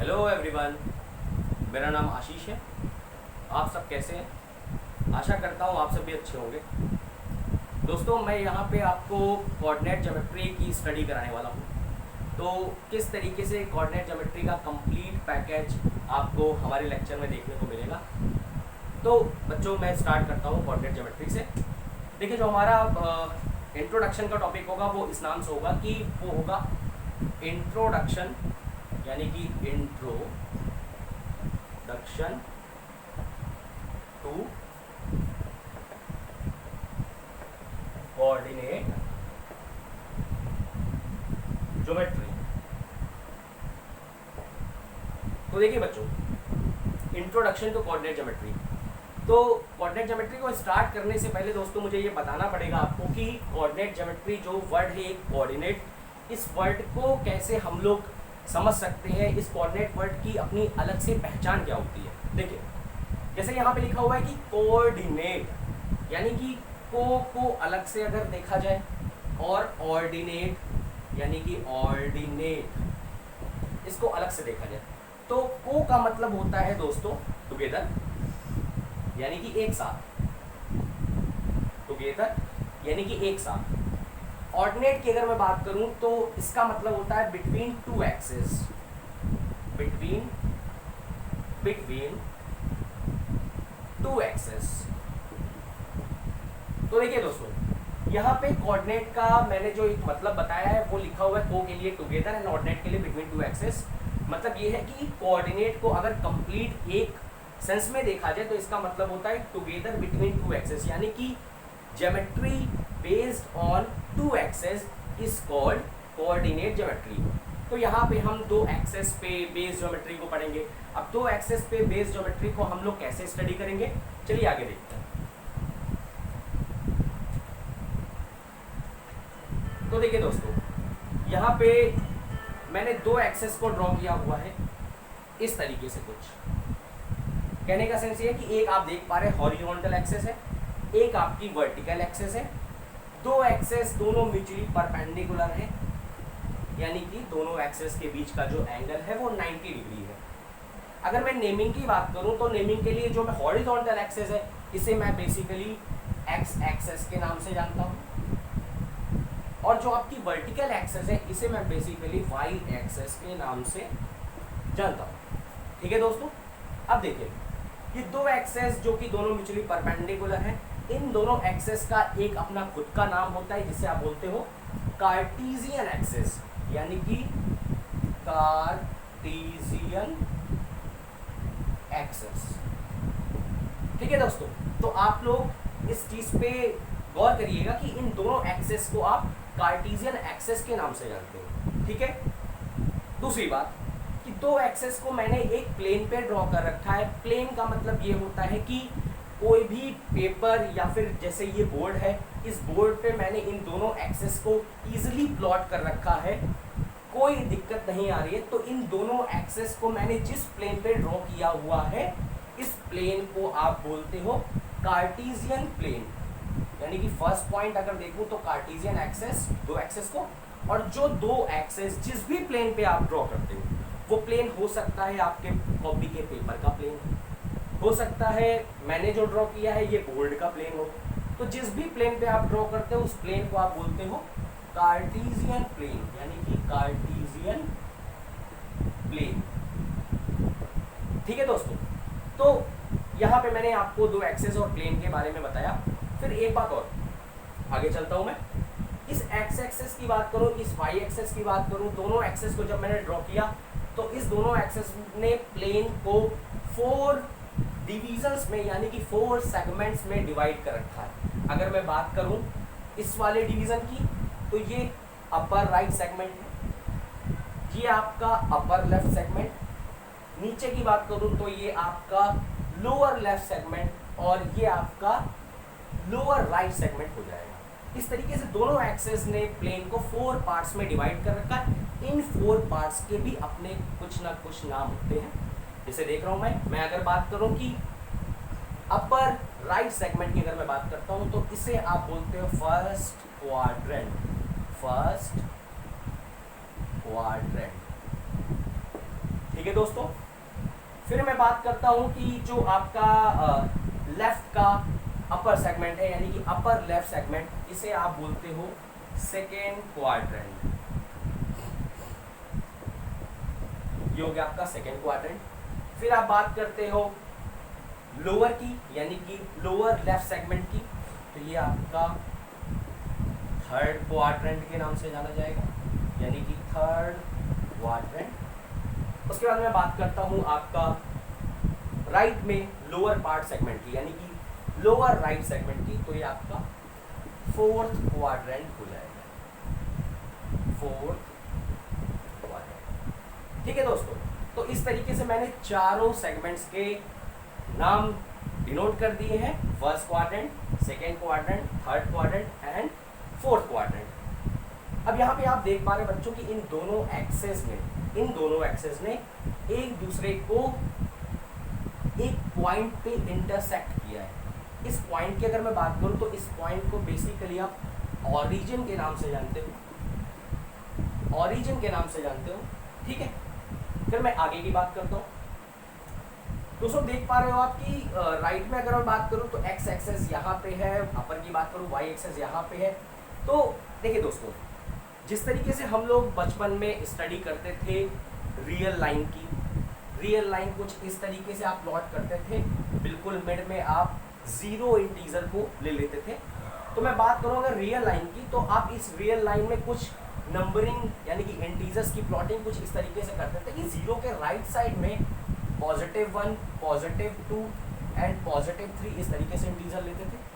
Hello everyone, मेरा नाम आशीष है। आप सब कैसे हैं? आशा करता हूँ आप सब भी अच्छे होंगे। दोस्तों, मैं यहाँ पे आपको कोऑर्डिनेट ज्योमेट्री की स्टडी कराने वाला हूँ। तो किस तरीके से कोऑर्डिनेट ज्योमेट्री का कंप्लीट पैकेज आपको हमारे लेक्चर में देखने को मिलेगा। तो बच्चों, मैं स्टार्ट करता हूँ कोऑर्डिनेट ज्योमेट्री से। देखिए, जो हमारा इंट्रोडक्शन का टॉपिक होगा वो इस नाम से होगा कि वो होगा इंट्रोडक्शन, यानी कि इंट्रोडक्शन टू कोऑर्डिनेट ज्योमेट्री। तो देखिए बच्चों, इंट्रोडक्शन टू कोऑर्डिनेट ज्योमेट्री। तो कोऑर्डिनेट ज्योमेट्री को स्टार्ट करने से पहले दोस्तों मुझे ये बताना पड़ेगा आपको कि कोऑर्डिनेट ज्योमेट्री जो वर्ड है, एक कोऑर्डिनेट, इस वर्ड को कैसे हम लोग समझ सकते हैं। इस कोऑर्डिनेट वर्ड की अपनी अलग से पहचान क्या होती है। देखिए, जैसे यहाँ पे लिखा हुआ है कि कोऑर्डिनेट, यानी कि को अलग से अगर देखा जाए, और ऑर्डिनेट यानी कि ऑर्डिनेट, इसको अलग से देखा जाए, तो को का मतलब होता है दोस्तों टुगेदर, यानी कि एक साथ। टुगेदर यानी कि एक साथ। ऑर्डिनेट की अगर मैं बात करूं तो इसका मतलब होता है between two axes. Between two axes. तो देखिए दोस्तों, यहाँ पे कोऑर्डिनेट का मैंने जो एक मतलब बताया है वो लिखा हुआ है को के लिए टुगेदर एंड ऑर्डिनेट के लिए बिटवीन टू एक्सेस। मतलब ये है कि कोऑर्डिनेट को अगर कंप्लीट एक सेंस में देखा जाए तो इसका मतलब होता है टुगेदर बिटवीन टू एक्सेस, यानी कि geometry based on two axes is called coordinate geometry. तो यहाँ पे हम दो एक्सेस पे बेस्ड ज्योमेट्री को पढ़ेंगे। अब दो एक्सेस पे बेस्ड ज्योमेट्री को हम लोग कैसे स्टडी करेंगे, चलिए आगे देखते हैं। तो देखिए दोस्तों, यहाँ पे मैंने दो एक्सेस को ड्रॉ किया हुआ है इस तरीके से। कुछ कहने का सेंस ये है कि एक आप देख पा रहे हैं हॉरिजॉन्टल एक्सेस है, एक आपकी वर्टिकल एक्सेस है। दो एक्सेस दोनों म्यूचुअली परपेंडिकुलर है, यानी कि दोनों एक्सेस के बीच का जो एंगल है वो 90 डिग्री है। अगर मैं नेमिंग की बात करूं तो नेमिंग के लिए जो मैं हॉरिजॉन्टल एक्सेस है इसे मैं बेसिकली एक्स एक्सेस के नाम से जानता हूं, और जो आपकी वर्टिकल एक्सेस है इसे मैं बेसिकली वाई एक्सेस के नाम से जानता हूं। ठीक है दोस्तों, अब देखिए, ये दो एक्सेस जो कि दोनों म्यूचुअली परपेंडिकुलर हैं, इन दोनों एक्सेस का एक अपना खुद का नाम होता है जिसे आप बोलते हो कार्टेशियन एक्सेस, यानी कि कार्टेशियन एक्सेस। ठीक है दोस्तों, तो आप लोग इस चीज पे गौर करिएगा कि इन दोनों एक्सेस को आप कार्टेशियन एक्सेस के नाम से जानते हो। ठीक है, दूसरी बात कि दो एक्सेस को मैंने एक प्लेन पे ड्रॉ कर रखा है। प्लेन का मतलब ये होता है कि कोई भी पेपर या फिर जैसे ये बोर्ड है, इस बोर्ड पे मैंने इन दोनों एक्सेस को इजीली प्लॉट कर रखा है, कोई दिक्कत नहीं आ रही है। तो इन दोनों एक्सेस को मैंने जिस प्लेन पे ड्रॉ किया हुआ है, इस प्लेन को आप बोलते हो कार्टेशियन प्लेन। यानी कि फर्स्ट पॉइंट अगर देखूं तो कार्टेशियन एक्सेस, दो एक्सेस को, और जो दो एक्सेस जिस भी प्लेन पे आप ड्रॉ करते हो वो प्लेन हो सकता है आपके कॉपी के पेपर का प्लेन, हो सकता है मैंने जो ड्रॉ किया है ये बोर्ड का प्लेन हो। तो जिस भी प्लेन पे आप ड्रॉ करते हो उस प्लेन को आप बोलते हो कार्टेशियन प्लेन, यानी कि कार्टेशियन प्लेन। ठीक है दोस्तों, तो यहाँ पे मैंने आपको दो एक्सेस और प्लेन के बारे में बताया। फिर एक बात और आगे चलता हूँ मैं। इस एक्स एक्सेस की बात करूँ, इस वाई एक्सेस की बात करूँ, दोनों एक्सेस को जब मैंने ड्रॉ किया तो इस दोनों एक्सेस ने प्लेन को 4 डिविजन्स में, यानी कि 4 सेगमेंट्स में डिवाइड कर रखा है। अगर मैं बात करूं इस वाले डिवीजन की तो ये अपर राइट सेगमेंट है, ये आपका अपर लेफ्ट सेगमेंट। नीचे की बात करूं तो ये आपका लोअर लेफ्ट सेगमेंट, और ये आपका लोअर राइट सेगमेंट हो जाएगा। इस तरीके से दोनों एक्सेस ने प्लेन को 4 पार्ट्स में डिवाइड कर रखा है। इन 4 पार्ट्स के भी अपने कुछ ना कुछ नाम होते हैं। जैसे देख रहा हूं मैं अगर बात करूं कि अपर राइट सेगमेंट की अगर मैं बात करता हूं तो इसे आप बोलते हो फर्स्ट क्वाड्रेंट। ठीक है दोस्तों। फिर मैं बात करता हूं कि जो आपका लेफ्ट का अपर सेगमेंट है, यानी कि अपर लेफ्ट सेगमेंट, इसे आप बोलते हो सेकेंड क्वाड्रेंट। ये हो गया आपका सेकेंड क्वाड्रेंट। फिर आप बात करते हो लोअर की, यानी कि लोअर लेफ्ट सेगमेंट की, तो ये आपका थर्ड क्वाड्रेंट के नाम से जाना जाएगा, यानी कि थर्ड क्वाड्रेंट। उसके बाद मैं बात करता हूं आपका राइट में लोअर पार्ट सेगमेंट की, यानी कि लोअर राइट सेगमेंट की, तो ये आपका फोर्थ क्वाड्रेंट हो जाएगा, फोर्थ क्वाड्रेंट। ठीक है दोस्तों, तो इस तरीके से मैंने चारों सेगमेंट्स के नाम डिनोट कर दिए हैं, first quadrant, second quadrant, third quadrant and fourth quadrant. अब यहाँ पे आप देख पा रहे बच्चों कि इन दोनों एक्सेस ने एक दूसरे को एक पॉइंट पे इंटरसेक्ट किया है। इस पॉइंट की अगर मैं बात करूं तो इस पॉइंट को बेसिकली आप ऑरिजिन के नाम से जानते हो, ऑरिजिन के नाम से जानते हो। ठीक है, फिर मैं आगे की बात करता हूं। दोस्तों देख पा रहे हो आप कि राइट में अगर मैं बात करूं तो एक्स एक्सेस यहाँ पे है, अपर की बात करूं वाई एक्सेस यहाँ पे है। तो देखिए दोस्तों, जिस तरीके से हम लोग बचपन में स्टडी करते थे रियल लाइन की, रियल लाइन कुछ इस तरीके से आप प्लॉट करते थे, बिल्कुल मिड में आप जीरो इंटीजर को ले लेते थे। तो मैं बात करूँ अगर रियल लाइन की, तो आप इस रियल लाइन में कुछ नंबरिंग यानी कि इंटीजर्स की प्लॉटिंग कुछ इस तरीके से करते थे कि जीरो के राइट साइड में +1, +2 एंड +3 इस तरीके से इंटीजर लेते थे।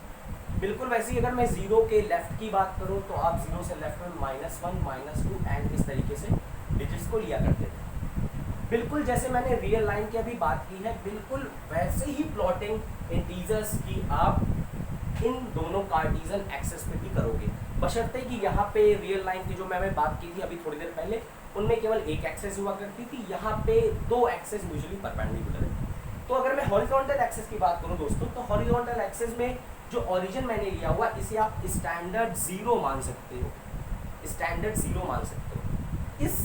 बिल्कुल वैसे ही अगर मैं जीरो के लेफ्ट की बात करूं तो आप जीरो से लेफ्ट में -1, -2 एंड इस तरीके से डिजिट्स को लिया करते थे। बिल्कुल जैसे मैंने रियल लाइन की अभी बात की है, बिल्कुल वैसे ही प्लॉटिंग इंटीजर्स की आप इन दोनों कार्टेशियन एक्सेस पे भी करोगे, बशर्ते कि यहाँ पे रियल लाइन की जो मैंने बात की थी अभी थोड़ी देर पहले, उनमें केवल एक एक्सेस हुआ करती थी, यहाँ पे दो एक्सेस यूजुअली परपेंडिकुलर है। तो अगर मैं हॉरिजॉन्टल एक्सेस की बात करूँ दोस्तों, तो हॉरिजॉन्टल एक्सेस में जो ओरिजिन मैंने लिया हुआ इसे आप स्टैंडर्ड जीरो मान सकते हो, स्टैंडर्ड जीरो मान सकते हो। इस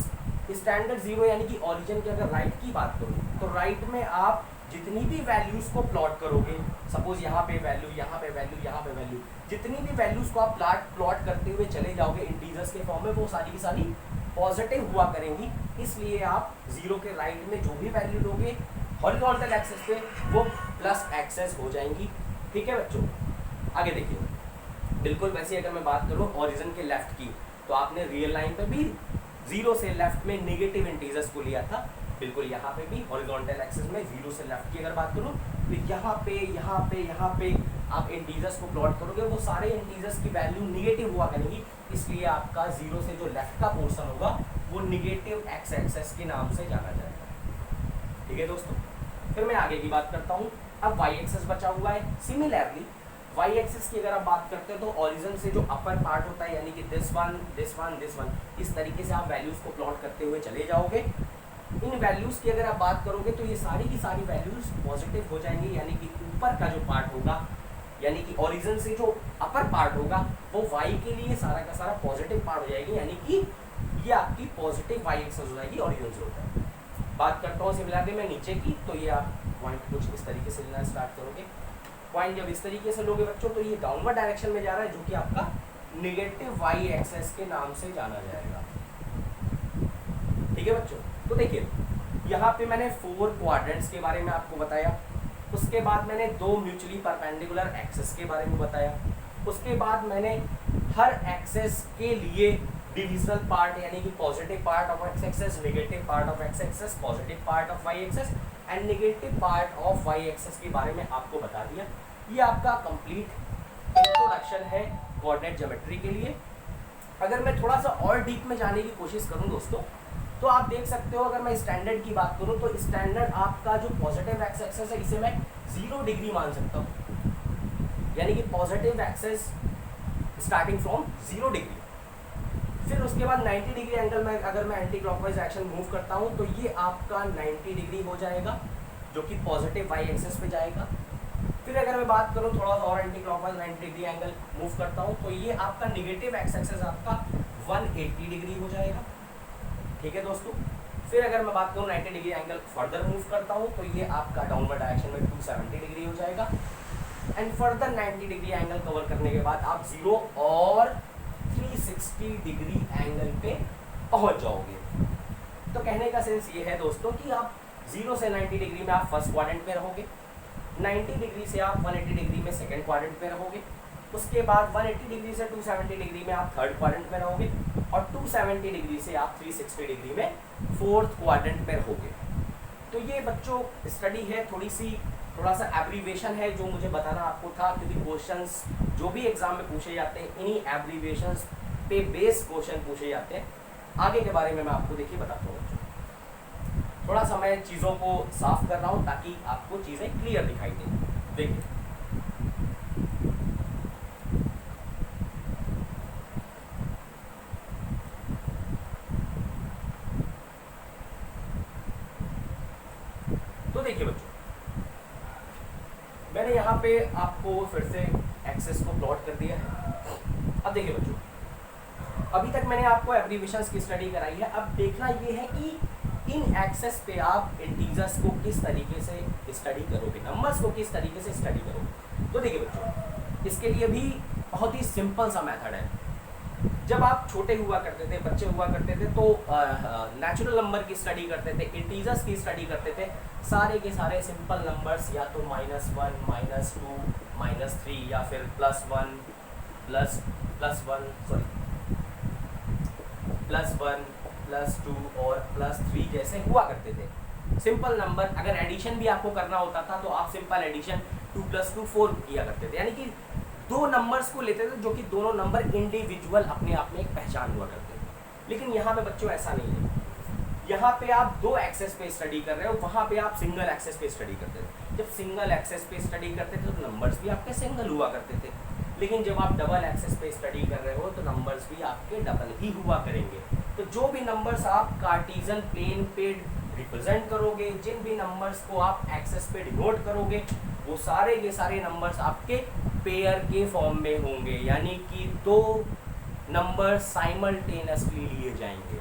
स्टैंडर्ड जीरो यानी कि ओरिजिन की अगर राइट की बात करूँ तो राइट में आप जितनी भी वैल्यूज को प्लॉट करोगे, सपोज यहाँ पे वैल्यू, यहाँ पे वैल्यू, यहाँ पे वैल्यू, जितनी भी वैल्यूज को आप प्लॉट करते हुए चले जाओगे इंटीजर्स के फॉर्म में, वो सारी की सारी पॉजिटिव हुआ करेंगी। इसलिए आप जीरो के राइट में जो भी वैल्यू लोगे हॉरिजॉन्टल एक्सेस पे वो प्लस एक्सेस हो जाएंगी। ठीक है बच्चों, आगे देखिए। बिल्कुल वैसे अगर मैं बात करूँ ओरिजिन के लेफ्ट की, तो आपने रियल लाइन पे भी जीरो से लेफ्ट में नेगेटिव इंटीजर्स को लिया था। बिल्कुल यहाँ पे भी हॉरिजॉन्टल एक्सेस में जीरो से लेफ्ट की अगर बात करूँ तो यहाँ पे यहाँ पे यहाँ पे आप इंटीजर्स को प्लॉट करोगे, वो सारे इंटीजर्स की वैल्यू निगेटिव हुआ करेंगी। इसलिए आपका जीरो से जो लेफ्ट का पोर्शन होगा वो निगेटिव एक्स एक्सेस के नाम से जाना जाएगा। ठीक है दोस्तों, फिर मैं आगे की बात करता हूँ। अब वाई एक्सेस बचा हुआ है। सिमिलरली वाई एक्सेस की अगर आप बात करते हैं तो ओरिजिन से जो अपर पार्ट होता है यानी कि this one this one this one, इस तरीके से आप वैल्यूज को प्लॉट करते हुए चले जाओगे। इन वैल्यूज की अगर आप बात करोगे तो ये सारी की सारी वैल्यूज पॉजिटिव हो जाएंगी, यानी कि ऊपर का जो पार्ट होगा यानी कि ओरिजिन से जो अपर पार्ट होगा वो वाई के लिए सारा का सारा पॉजिटिव पार्ट हो जाएगी, यानी कि ये आपकी पॉजिटिव वाई एक्सेस हो जाएगी ओरिजिन से होता है। बात करता हूँ सिमिलरली मैं नीचे की, तो ये आप पॉइंट कुछ इस तरीके से लेना स्टार्ट करोगे। पॉइंट जब इस तरीके से लोगे बच्चों तो ये डाउनवर्ड डायरेक्शन में जा रहा है, जो कि आपका निगेटिव वाई एक्सेस के नाम से जाना जाएगा। ठीक है बच्चों, तो देखिए यहाँ पे मैंने 4 क्वाड्रेंट्स के बारे में आपको बताया, उसके बाद मैंने 2 म्यूचुअली परपेंडिकुलर एक्सेस के बारे में बताया, उसके बाद मैंने हर एक्सेस के लिए डिविजनल पार्ट यानी कि positive part of x axis, negative part of x axis, positive part of y axis and negative part of y axis के बारे में आपको बता दिया। ये आपका कंप्लीट इंट्रोडक्शन है कोऑर्डिनेट ज्योमेट्री के लिए। अगर मैं थोड़ा सा और डीप में जाने की कोशिश करूं दोस्तों, तो आप देख सकते हो अगर मैं स्टैंडर्ड की बात करूं तो स्टैंडर्ड आपका जो पॉजिटिव एक्स एक्सेस है इसे मैं 0 डिग्री मान सकता हूं, यानी कि positive axis starting from 0 degree. फिर उसके बाद 90 डिग्री एंगल में अगर मैं एंटी क्लॉकवाइज डायरेक्शन मूव करता हूं तो ये आपका 90 डिग्री हो जाएगा, जो कि पॉजिटिव वाई एक्सेस पे जाएगा। फिर अगर मैं बात करूं थोड़ा सा और anti clockwise 90 degree angle move करता हूं तो ये आपका नेगेटिव एक्स एक्सेस आपका 180 डिग्री हो जाएगा। ठीक है दोस्तों, फिर अगर मैं बात करूँ 90 डिग्री एंगल फर्दर मूव करता हूँ तो ये आपका डाउनवर्ड डायरेक्शन में 270 डिग्री हो जाएगा। And further 90 degree angle cover करने के बाद आप 0 और 360 डिग्री एंगल पे पहुंच जाओगे। तो कहने का सेंस ये है दोस्तों कि आप 0 से 90 डिग्री में आप फर्स्ट क्वाड्रेंट में रहोगे, 90 डिग्री से आप 180 डिग्री में सेकंड क्वाड्रेंट में रहोगे, उसके बाद 180 डिग्री से 270 डिग्री में आप थर्ड क्वाड्रेंट में रहोगे, और 270 डिग्री से आप 360 डिग्री में फोर्थ क्वाड्रेंट में रहोगे। तो ये बच्चों स्टडी है, थोड़ा सा एब्रीवेशन है जो मुझे बताना आपको था, क्योंकि क्वेश्चंस जो भी एग्जाम में पूछे जाते हैं इन्हीं एब्रीवेशंस पे बेस्ड क्वेश्चन पूछे जाते हैं। आगे के बारे में मैं आपको देखिए बताता हूँ बच्चों। थोड़ा सा मैं चीज़ों को साफ कर रहा हूँ ताकि आपको चीज़ें क्लियर दिखाई दें। देखिए तो देखिए बच्चों, मैंने यहाँ पे आपको फिर से एक्सेस को प्लॉट कर दिया है। अब देखिए बच्चों, अभी तक मैंने आपको एब्रीवेशंस की स्टडी कराई है। अब देखना ये है कि इन एक्सेस पे आप इंटीजर्स को किस तरीके से स्टडी करोगे, नंबर्स को किस तरीके से स्टडी करोगे। तो देखिए बच्चों, इसके लिए भी बहुत ही सिंपल सा मेथड है। जब आप छोटे हुआ करते थे, बच्चे हुआ करते थे, तो नेचुरल नंबर की स्टडी करते थे, इंटीजर्स की स्टडी करते थे, सारे के सारे सिंपल नंबर्स या तो -1, -2, -3 या फिर +1 +2 और +3 जैसे हुआ करते थे। सिंपल नंबर, अगर एडिशन भी आपको करना होता था तो आप सिंपल एडिशन 2 + 2 4 किया करते थे, यानी कि दो नंबर्स को लेते थे जो कि दोनों नंबर इंडिविजुअल अपने आप में एक पहचान हुआ करते थे। लेकिन यहाँ पे बच्चों ऐसा नहीं है। यहाँ पे आप दो एक्सेस पे स्टडी कर रहे हो, वहाँ पे आप सिंगल एक्सेस पे स्टडी करते थे। जब सिंगल एक्सेस पे स्टडी करते थे तो नंबर्स भी आपके सिंगल हुआ करते थे, लेकिन जब आप डबल एक्सेस पे स्टडी कर रहे हो तो नंबर्स भी आपके डबल ही हुआ करेंगे। तो जो भी नंबर्स आप कार्टेशियन प्लेन पे रिप्रेजेंट करोगे, जिन भी नंबर्स को आप एक्सेस पे डिनोट करोगे, वो सारे के सारे नंबर्स आपके पेयर के फॉर्म में होंगे, यानी कि दो नंबर साइमल्टेनियसली लिए जाएंगे।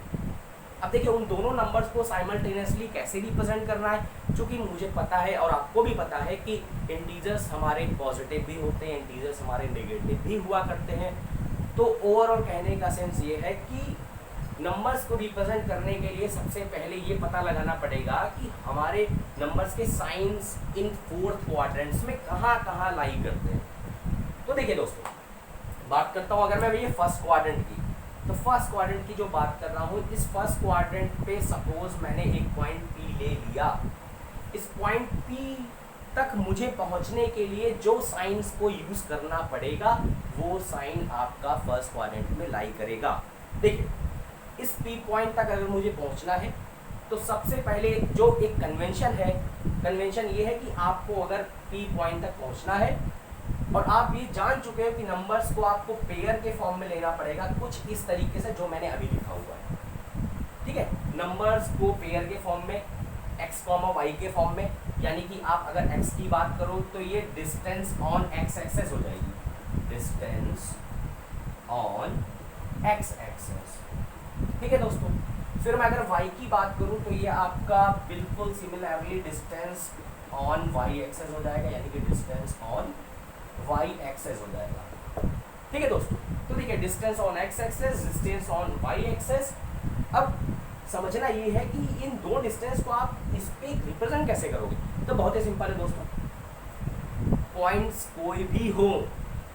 अब देखिए, उन दोनों नंबर्स को साइमल्टेनियसली कैसे रिप्रेजेंट करना है, क्योंकि मुझे पता है और आपको भी पता है कि इंटीजर्स हमारे पॉजिटिव भी होते हैं, इंटीजर्स हमारे नेगेटिव भी हुआ करते हैं। तो ओवरऑल कहने का सेंस ये है कि नंबर्स को रिप्रेजेंट करने के लिए सबसे पहले ये पता लगाना पड़ेगा कि हमारे नंबर्स के साइंस इन फोर्थ क्वाड्रेंट्स में कहाँ कहाँ लाई करते हैं। तो देखिए दोस्तों, बात करता हूँ अगर मैं ये फर्स्ट क्वाड्रेंट की, तो फर्स्ट क्वाड्रेंट की जो बात कर रहा हूँ, इस फर्स्ट क्वाड्रेंट पे सपोज मैंने एक पॉइंट P ले लिया। इस पॉइंट P तक मुझे पहुँचने के लिए जो साइंस को यूज़ करना पड़ेगा वो साइन आपका फर्स्ट क्वाड्रेंट में लाई करेगा। देखिए, इस P पॉइंट तक अगर मुझे पहुँचना है तो सबसे पहले जो एक कन्वेंशन ये है कि आपको अगर P पॉइंट तक पहुँचना है और आप ये जान चुके हो कि नंबर्स को आपको पेयर के फॉर्म में लेना पड़ेगा, कुछ इस तरीके से जो मैंने अभी लिखा हुआ है। ठीक है, नंबर्स को पेयर के फॉर्म में, x, y के फॉर्म में, यानी कि आप अगर x की बात करो तो ये डिस्टेंस ऑन x एक्सेस हो जाएगी, डिस्टेंस ऑन x एक्सेस। ठीक है दोस्तों, फिर मैं अगर y की बात करूं तो ये आपका बिल्कुल similarly distance on y axis हो जाएगा, यानी कि डिस्टेंस ऑन y एक्सेस हो जाएगा। ठीक है दोस्तों, तो देखिए distance on x axis, distance on y axis. अब समझना ये है कि इन दो डिस्टेंस को आप इस पे रिप्रेजेंट कैसे करोगे। तो बहुत ही सिंपल है दोस्तों, पॉइंट्स कोई भी हो,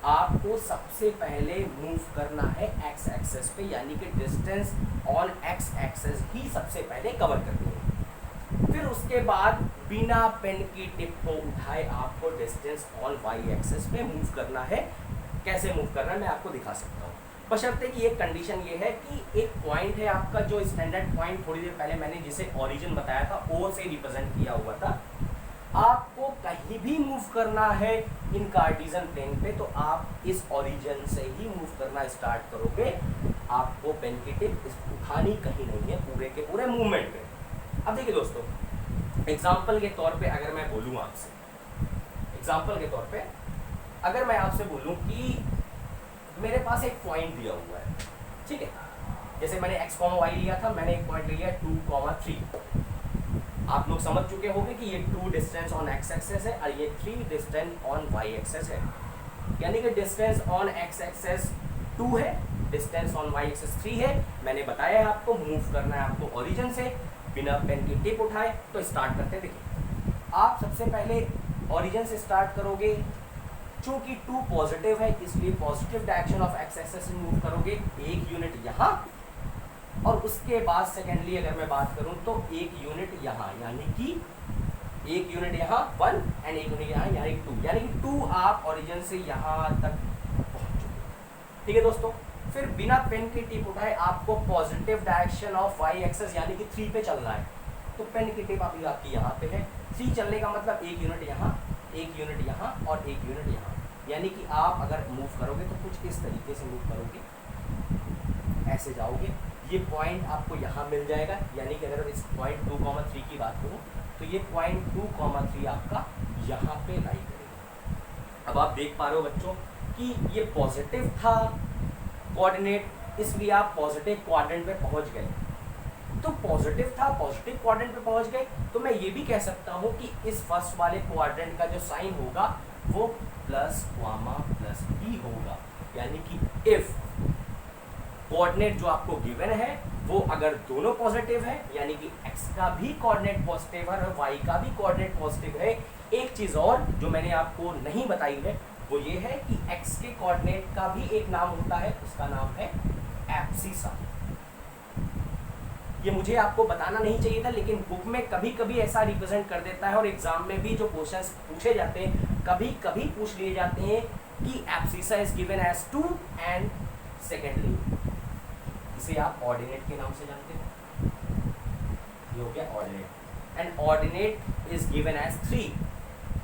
आपको सबसे पहले मूव करना है x एक्सेस पे, यानी कि डिस्टेंस ऑन x एक्सेस ही सबसे पहले कवर करनी है। फिर उसके बाद बिना पेन की टिप को उठाए आपको डिस्टेंस ऑन y एक्सेस पे मूव करना है। कैसे मूव करना है मैं आपको दिखा सकता हूँ, बशर्ते कि एक कंडीशन ये है कि एक पॉइंट है आपका, जो स्टैंडर्ड पॉइंट थोड़ी देर पहले मैंने जिसे ओरिजिन बताया था O से रिप्रेजेंट किया हुआ था। आपको कहीं भी मूव करना है इन कार्टेशियन प्लेन पे तो आप इस ओरिजिन से ही मूव करना स्टार्ट करोगे। आपको पेन की टिप उठानी कहीं नहीं है पूरे के पूरे मूवमेंट पे। अब देखिए दोस्तों, एग्जाम्पल के तौर पे अगर मैं बोलूँ आपसे, अगर मैं आपसे बोलूँ कि मेरे पास एक पॉइंट दिया हुआ है, ठीक है, जैसे मैंने x, y लिया था, मैंने एक पॉइंट लिया 2, 3। आप लोग समझ चुके होंगे कि ये 2 डिस्टेंस ऑन x एक्सेस है और ये 3 डिस्टेंस ऑन y एक्सेस है। यानी कि डिस्टेंस ऑन x एक्सेस 2 है, डिस्टेंस ऑन y एक्सेस 3 है। मैंने बताया है आपको मूव करना है आपको ओरिजिन से, बिना पेन की टिप उठाए। तो स्टार्ट करते, देखिए आप सबसे पहले ओरिजिन से स्टार्ट करोगे। चूंकि 2 पॉजिटिव है इसलिए positive direction of x axis से मूव करोगे, 1 यूनिट यहाँ, और उसके बाद सेकेंडली अगर मैं बात करूं तो 1 यूनिट यहाँ, यानी कि 1 यूनिट यहाँ 1 एंड 1 यूनिट यहाँ, यानी 2, यानी कि 2 आप ओरिजिन से यहाँ तक पहुंच चुके। ठीक है दोस्तों, फिर बिना पेन की टिप उठाए आपको positive direction of y axis यानी कि 3 पे चलना है। तो पेन की टिप आपकी यहाँ पे है। 3 चलने का मतलब 1 यूनिट यहाँ, 1 यूनिट यहाँ और 1 यूनिट यहाँ, यानी कि आप अगर मूव करोगे तो कुछ इस तरीके से मूव करोगे, ऐसे जाओगे, ये पॉइंट आपको यहाँ मिल जाएगा। यानी कि अगर इस पॉइंट 2, 3 की बात करूँ तो ये पॉइंट 2, 3 आपका यहाँ पे लाई करेगा। अब आप देख पा रहे हो बच्चों कि ये पॉजिटिव था कोऑर्डिनेट, इसलिए आप पॉजिटिव क्वाड्रेंट पे पहुँच गए। तो पॉजिटिव था, पॉजिटिव क्वाड्रेंट पे पहुँच गए, तो मैं ये भी कह सकता हूँ कि इस फर्स्ट वाले क्वाड्रेंट का जो साइन होगा वो +, होगा। यानी कि इफ कोऑर्डिनेट जो आपको गिवन है वो अगर दोनों पॉजिटिव है, यानी कि x का भी कोऑर्डिनेट पॉजिटिव है और y का भी कोऑर्डिनेट पॉजिटिव है। एक चीज़ और जो मैंने आपको नहीं बताई है वो ये है कि x के कोऑर्डिनेट का भी एक नाम होता है, उसका नाम है एब्सिसा। ये मुझे आपको बताना नहीं चाहिए था, लेकिन बुक में कभी कभी ऐसा रिप्रेजेंट कर देता है और एग्जाम में भी जो क्वेश्चंस पूछे जाते हैं कभी कभी पूछ लिए जाते हैं कि abscissa is given as 2 and secondly इसे आप ऑर्डिनेट के नाम से जानते हो, ये हो गया ordinate, and ordinate is given as 3।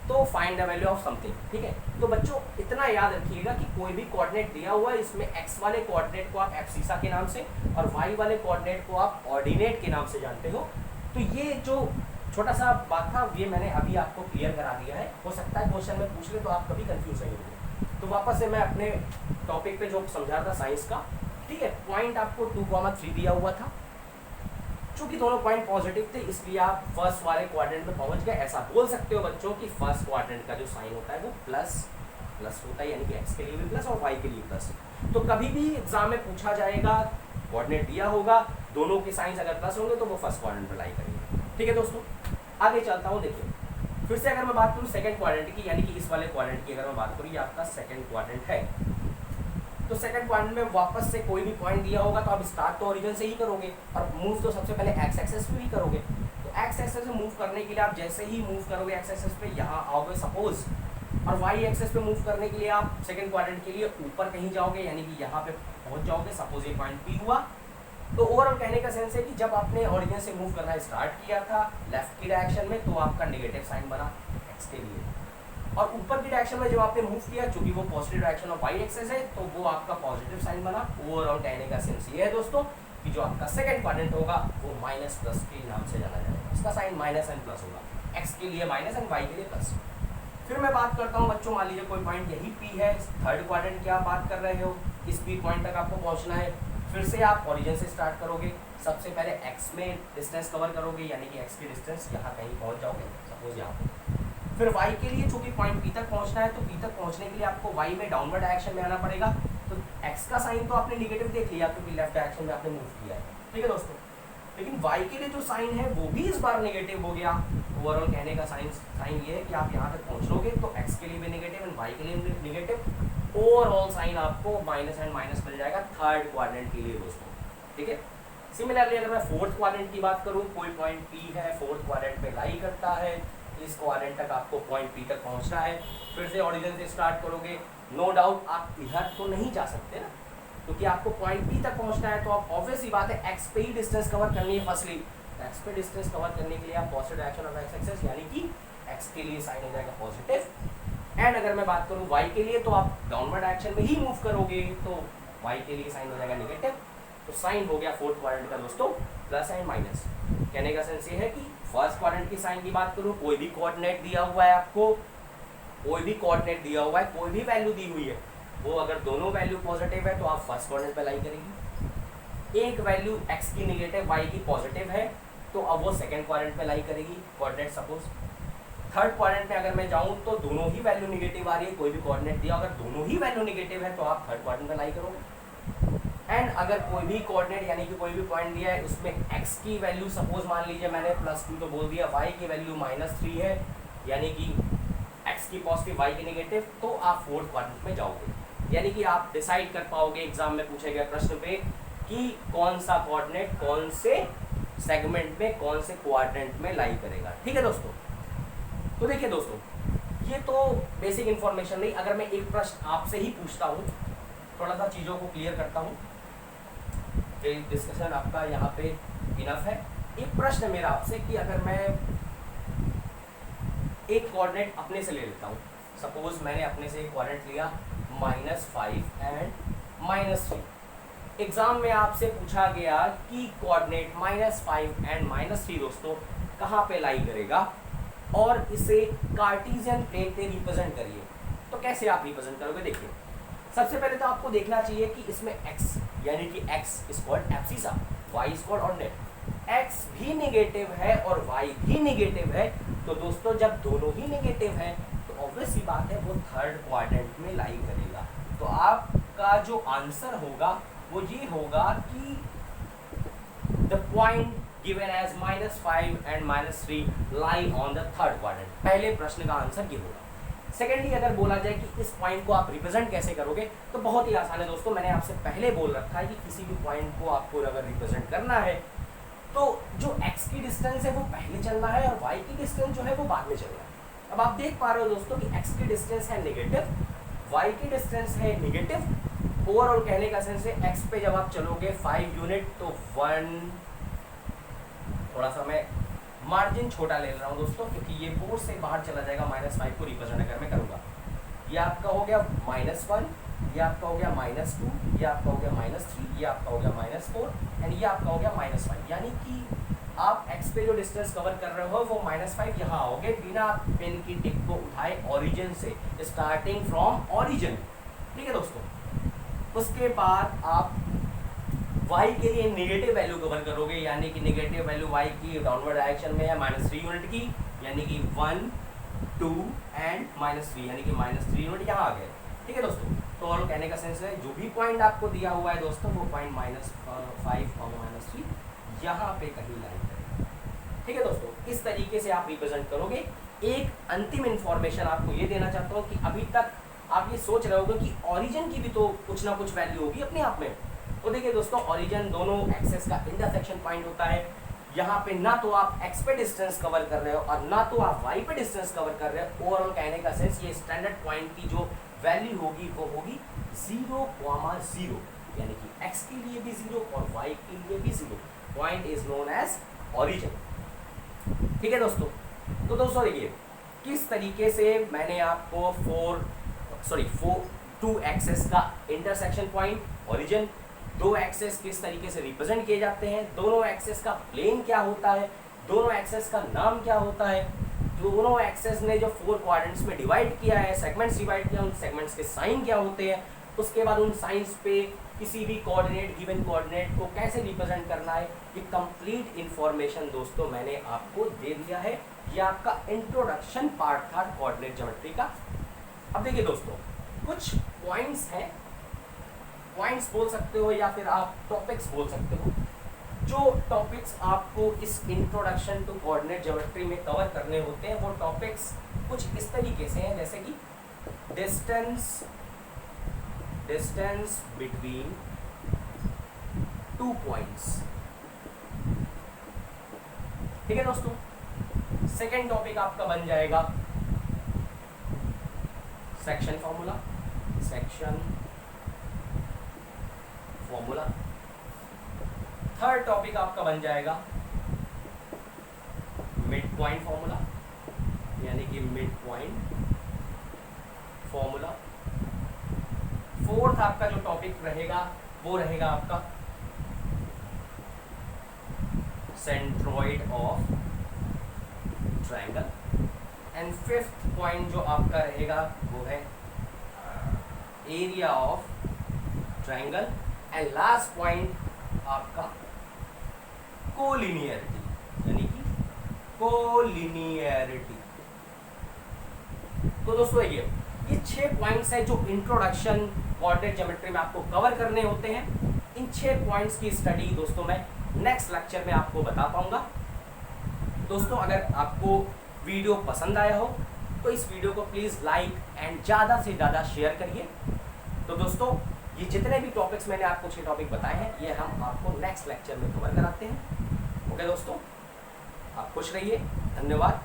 तो find the value of something. ठीक है, तो बच्चों इतना याद रखिएगा कि कोई भी कोऑर्डिनेट दिया हुआ है, इसमें x वाले कोऑर्डिनेट को आप एब्सिसा के नाम से और y वाले कोऑर्डिनेट को आप ऑर्डिनेट के नाम से जानते हो। तो ये जो छोटा सा बात था ये मैंने अभी आपको क्लियर करा दिया है। हो सकता है क्वेश्चन में पूछ ले तो आप कभी कंफ्यूज नहीं होंगे। तो वापस से मैं अपने टॉपिक पे जो समझा रहा था साइंस का, ठीक है, पॉइंट आपको 2, 3 दिया हुआ था। चूंकि दोनों पॉइंट पॉजिटिव थे इसलिए आप फर्स्ट वाले क्वाड्रेंट में पहुंच गए। ऐसा बोल सकते हो बच्चों कि फर्स्ट क्वाड्रेंट का जो साइन होता है वो प्लस होता है, यानी कि x के लिए भी प्लस और y के लिए प्लस। तो कभी भी एग्जाम में पूछा जाएगा, कोऑर्डिनेट दिया होगा, दोनों के साइंस अगर प्लस होंगे तो वो फर्स्ट क्वाड्रेंट पर लाई करेंगे। ठीक है दोस्तों, आगे चलता हूँ। देखिए फिर से अगर मैं बात करूँ सेकंड क्वाड्रेंट की, यानी कि इस वाले क्वाड्रेंट की अगर मैं बात करूँ, ये आपका सेकंड क्वाड्रेंट है। तो सेकंड क्वाड्रेंट में वापस से कोई भी पॉइंट दिया होगा तो आप स्टार्ट तो ओरिजिन से ही करोगे और मूव तो सबसे पहले x एक्सेस पे ही करोगे। तो x एक्सेस पे मूव करने के लिए आप जैसे ही मूव करोगे x एक्सेस पे यहाँ आओगे सपोज, और y एक्सेस पे मूव करने के लिए आप सेकंड क्वाड्रेंट के लिए ऊपर कहीं जाओगे, यानी कि यहाँ पे पहुँच जाओगे। सपोज ये पॉइंट P हुआ। तो ओवरऑल कहने का सेंस है कि जब आपने ओरिजिन से मूव करना स्टार्ट किया था लेफ्ट की डायरेक्शन में तो आपका नेगेटिव साइन बना x के लिए, और ऊपर की डायरेक्शन में जब आपने मूव किया चूंकि वो positive direction of y axis है तो वो आपका पॉजिटिव साइन बना। ओवरऑल कहने का सेंस ये है दोस्तों कि जो आपका सेकंड क्वाड्रेंट होगा वो माइनस प्लस के नाम से जाना जाएगा, उसका साइन माइनस एंड प्लस होगा, x के लिए माइनस एंड y के लिए प्लस। फिर मैं बात करता हूँ बच्चों, मान लीजिए कोई पॉइंट यही P है, थर्ड क्वाड्रेंट की आप बात कर रहे हो, इस P पॉइंट तक आपको पहुँचना है। फिर से आप ओरिजिन से स्टार्ट करोगे, सबसे पहले x में डिस्टेंस कवर करोगे, यानी कि x की डिस्टेंस यहाँ कहीं पहुँच जाओगे सपोज यहाँ पे। फिर y के लिए चूंकि पॉइंट P तक पहुंचना है तो P तक पहुंचने के लिए आपको y में डाउनवर्ड डायरेक्शन में आना पड़ेगा। तो x का साइन तो आपने नेगेटिव देख लिया क्योंकि लेफ्ट डायरेक्शन में आपने मूव किया है, ठीक है दोस्तों। लेकिन y के लिए जो साइन है वो भी इस बार नेगेटिव हो गया। ओवरऑल कहने का साइन ये है कि आप यहाँ तक पहुँच लोगे तो x के लिए भी नेगेटिव एंड y के लिए भी नेगेटिव। ओवरऑल साइन आपको माइनस एंड माइनस मिल जाएगा थर्ड क्वाड्रेंट के लिए दोस्तों, ठीक है। सिमिलरली अगर मैं फोर्थ क्वाड्रेंट की बात करूँ, कोई पॉइंट P है, फोर्थ क्वाड्रेंट पे लाई करता है, इस क्वाड्रेंट तक आपको पॉइंट P तक पहुंचना है। फिर से ओरिजिन से स्टार्ट करोगे, नो डाउट आप इधर तो नहीं जा सकते ना, क्योंकि आपको पॉइंट P तक पहुंचना है तो आप ऑब्वियस ही बात है x पे ही डिस्टेंस कवर करनी है। फर्स्टली x पे डिस्टेंस कवर करने के लिए आप positive direction of x axis यानी कि x के लिए साइन हो जाएगा पॉजिटिव। एंड अगर मैं बात करूँ y के लिए तो आप डाउनवर्ड डायरेक्शन में ही मूव करोगे तो y के लिए साइन हो जाएगा नेगेटिव। तो साइन हो गया फोर्थ क्वाड्रेंट का दोस्तों प्लस एंड माइनस। कहने का सेंस ये है कि फर्स्ट क्वाड्रेंट की साइन की बात करूँ, कोई भी कोऑर्डिनेट दिया हुआ है आपको, कोई भी कोऑर्डिनेट दिया हुआ है, कोई भी वैल्यू दी हुई है, वो अगर दोनों वैल्यू पॉजिटिव है तो आप फर्स्ट क्वाड्रेंट पे लाई करेंगे। एक वैल्यू x की निगेटिव y की पॉजिटिव है, तो अब वो सेकेंड क्वाड्रेंट में लाई करेगी कोऑर्डिनेट सपोज। थर्ड क्वाड्रेंट में अगर मैं जाऊं तो दोनों ही वैल्यू निगेटिव आ रही है, कोई भी कोऑर्डिनेट दिया अगर दोनों ही वैल्यू निगेटिव है तो आप थर्ड क्वाड्रेंट में लाई करोगे। एंड अगर कोई भी कोऑर्डिनेट यानी कि कोई भी पॉइंट दिया है उसमें x की वैल्यू सपोज मान लीजिए मैंने +2 तो बोल दिया, y की वैल्यू -3 है यानी कि x की पॉजिटिव y की नेगेटिव, तो आप फोर्थ क्वाड्रेंट में जाओगे। यानी कि आप डिसाइड कर पाओगे एग्जाम में पूछे गए प्रश्न पे कि कौन सा कोऑर्डिनेट कौन से सेगमेंट में कौन से क्वाड्रेंट में लाई करेगा। ठीक है दोस्तों, तो देखिए दोस्तों ये तो बेसिक इन्फॉर्मेशन नहीं, अगर मैं एक प्रश्न आपसे ही पूछता हूँ, थोड़ा सा चीज़ों को क्लियर करता हूँ, डिस्कशन आपका यहाँ पे इनफ है। एक प्रश्न मेरा आपसे कि अगर मैं एक कोऑर्डिनेट अपने से ले लेता हूँ, सपोज मैंने अपने से एक कोऑर्डिनेट लिया -5 एंड -3। एग्जाम में आपसे पूछा गया कि कोऑर्डिनेट -5 एंड -3 दोस्तों कहाँ पे लाई करेगा और इसे कार्टेशियन प्लेन पे रिप्रेजेंट करिए। तो कैसे आप रिप्रेजेंट करोगे, देखिए सबसे पहले तो आपको देखना चाहिए कि इसमें x यानी कि x is called abscissa, y is called ordinate. x भी नेगेटिव है और y भी नेगेटिव है, तो दोस्तों जब दोनों ही नेगेटिव है तो ऑब्वियस सी बात है वो थर्ड क्वाड्रेंट में लाई करेगा। तो आपका जो आंसर होगा वो ये होगा कि the point given as -5 and -3 lie on the third quadrant. पहले प्रश्न का आंसर ये होगा। सेकेंडली अगर बोला जाए कि इस पॉइंट को आप रिप्रेजेंट कैसे करोगे, तो बहुत ही आसान है दोस्तों। मैंने आपसे पहले बोल रखा है कि किसी भी पॉइंट को आपको अगर रिप्रेजेंट करना है तो जो x की डिस्टेंस है वो पहले चलना है और y की डिस्टेंस जो है वो बाद में चलना है। अब आप देख पा रहे हो दोस्तों कि x की डिस्टेंस है नेगेटिव, y की डिस्टेंस है नेगेटिव। ओवरऑल कहने का सेंस है x पे जब आप चलोगे 5 यूनिट तो 1, थोड़ा सा मैं मार्जिन छोटा ले रहा हूँ दोस्तों क्योंकि ये बोर्ड से बाहर चला जाएगा। -5 को रिप्रेजेंट अगर मैं करूँगा, ये आपका हो गया -1, ये आपका हो गया -2, ये आपका हो गया -3, ये आपका हो गया -4 एंड ये आपका हो गया -5। यानी कि आप x पे जो डिस्टेंस कवर कर रहे हो वो -5 यहाँ आओगे बिना पेन की टिप को उठाए ओरिजिन से, स्टार्टिंग फ्रॉम ओरिजिन। ठीक है दोस्तों, उसके बाद आप y के लिए नेगेटिव वैल्यू कवर करोगे, यानी कि नेगेटिव वैल्यू y की डाउनवर्ड डायरेक्शन में है -3 यूनिट की, यानी कि 1, 2 एंड -3 यानी कि -3 यूनिट यहाँ आ गए। ठीक है दोस्तों, तो और कहने का सेंस है जो भी पॉइंट आपको दिया हुआ है दोस्तों वो पॉइंट -5 -3 यहाँ पे कहीं लाइन करेगा। ठीक है दोस्तों, इस तरीके से आप रिप्रेजेंट करोगे। एक अंतिम इंफॉर्मेशन आपको ये देना चाहता हूँ कि अभी तक आप ये सोच रहे होगे कि ओरिजिन की भी तो कुछ ना कुछ वैल्यू होगी अपने आप में। तो देखिए दोस्तों, ओरिजिन दोनों एक्सेस का इंटरसेक्शन पॉइंट होता है। यहाँ पे ना तो आप x पे डिस्टेंस कवर कर रहे हो और ना तो आप y पे डिस्टेंस कवर कर रहे हो। ओवरऑल कहने का सेंस ये स्टैंडर्ड पॉइंट की जो वैल्यू होगी वो होगी 0,0, यानी कि x के लिए भी 0 और y के लिए भी 0। Point is known as origin. ठीक है दोस्तों, तो दोस्तों देखिए किस तरीके से मैंने आपको 2 एक्सेस का इंटरसेक्शन पॉइंट ओरिजिन, 2 एक्सेस किस तरीके से रिप्रेजेंट किए जाते हैं, दोनों एक्सेस का प्लेन क्या होता है, दोनों एक्सेस का नाम क्या होता है, दोनों एक्सेस ने जो 4 क्वाड्रेंट्स में डिवाइड किया है, सेगमेंट्स डिवाइड किया, उन सेगमेंट्स के साइन क्या होते हैं, उसके बाद उन साइंस पे किसी भी कोऑर्डिनेट गिवन कोऑर्डिनेट को कैसे रिप्रेजेंट करना है, ये कंप्लीट इंफॉर्मेशन दोस्तों मैंने आपको दे दिया है। ये आपका इंट्रोडक्शन पार्ट था कोऑर्डिनेट ज्योमेट्री का। अब देखिए दोस्तों, कुछ पॉइंट्स हैं, पॉइंट्स बोल सकते हो या फिर आप टॉपिक्स बोल सकते हो, जो टॉपिक्स आपको इस इंट्रोडक्शन टू कोऑर्डिनेट ज्योमेट्री में कवर करने होते हैं। वो टॉपिक्स कुछ इस तरीके से हैं, जैसे कि डिस्टेंस बिटवीन 2 पॉइंट्स। ठीक है दोस्तों, सेकेंड टॉपिक आपका बन जाएगा सेक्शन फॉर्मूला, थर्ड टॉपिक आपका बन जाएगा मिड पॉइंट फॉर्मूला, यानी कि मिड पॉइंट फॉर्मूला। फोर्थ आपका जो टॉपिक रहेगा वो रहेगा आपका centroid of triangle. And fifth point जो आपका रहेगा वो है area of triangle. And last point आपका कोलिनियरिटी, यानी कि कोलिनियरिटी। तो दोस्तों ये 6 पॉइंट्स है जो इंट्रोडक्शन कोऑर्डिनेट ज्योमेट्री में आपको कवर करने होते हैं। इन 6 पॉइंट्स की स्टडी दोस्तों मैं नेक्स्ट लेक्चर में आपको बता पाऊंगा। दोस्तों अगर आपको वीडियो पसंद आया हो तो इस वीडियो को प्लीज़ लाइक एंड ज़्यादा से ज़्यादा शेयर करिए। तो दोस्तों ये जितने भी टॉपिक्स मैंने आपको 6 टॉपिक बताए हैं ये हम आपको नेक्स्ट लेक्चर में कवर कराते हैं। ओके दोस्तों, आप खुश रहिए, धन्यवाद।